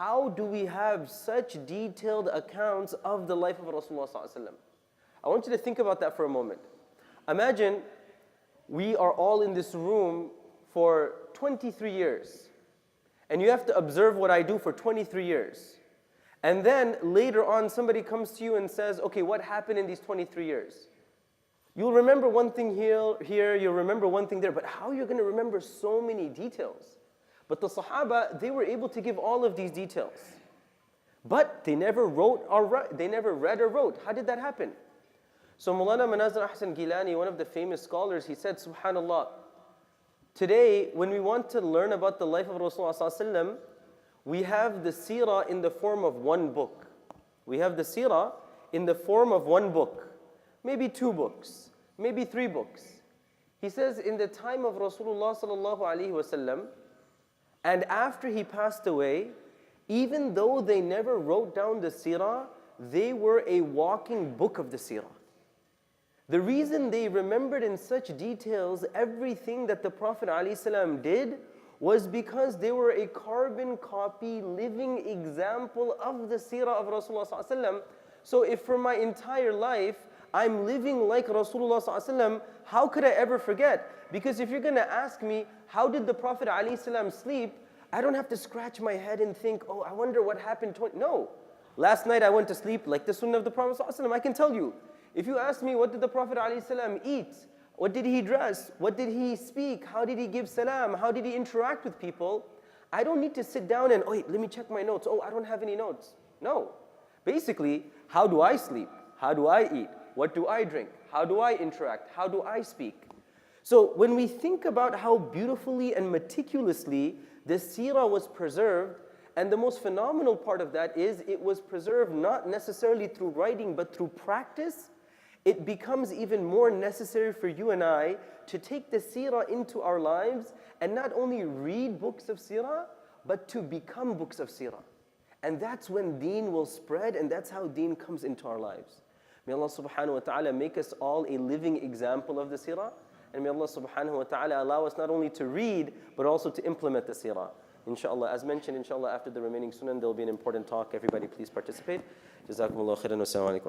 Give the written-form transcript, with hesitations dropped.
how do we have such detailed accounts of the life of Rasulullah ﷺ? I want you to think about that for a moment. Imagine we are all in this room for 23 years, and you have to observe what I do for 23 years. And then later on, somebody comes to you and says, okay, what happened in these 23 years? You'll remember one thing here, you'll remember one thing there, but how are you going to remember so many details? But the Sahaba, they were able to give all of these details. But they never read or wrote. How did that happen? So Maulana Manazir Ahsan Gilani, one of the famous scholars, he said, subhanallah, today when we want to learn about the life of Rasulullah ﷺ, we have the seerah in the form of one book. We have the seerah in the form of one book. Maybe 2 books, maybe 3 books. He says in the time of Rasulullah ﷺ, and after he passed away, even though they never wrote down the seerah, they were a walking book of the seerah. The reason they remembered in such details everything that the Prophet ﷺ did was because they were a carbon copy, living example of the seerah of Rasulullah ﷺ. So if for my entire life, I'm living like Rasulullah ﷺ, how could I ever forget? Because if you're going to ask me, how did the Prophet ﷺ sleep? I don't have to scratch my head and think, oh, I wonder what happened. No. Last night I went to sleep like the sunnah of the Prophet ﷺ. I can tell you. If you ask me, what did the Prophet ﷺ eat? What did he dress? What did he speak? How did he give salam? How did he interact with people? I don't need to sit down and, oh, wait, let me check my notes. Oh, I don't have any notes. No. Basically, how do I sleep? How do I eat? What do I drink? How do I interact? How do I speak? So when we think about how beautifully and meticulously the seerah was preserved, and the most phenomenal part of that is it was preserved not necessarily through writing, but through practice, it becomes even more necessary for you and I to take the seerah into our lives and not only read books of seerah, but to become books of seerah. And that's when deen will spread, and that's how deen comes into our lives. May Allah subhanahu wa ta'ala make us all a living example of the seerah, and may Allah subhanahu wa ta'ala allow us not only to read, but also to implement the seerah. Inshallah, as mentioned, inshallah, after the remaining sunan, there will be an important talk. Everybody please participate. Jazakumullah khairan wa assalamu alaikum.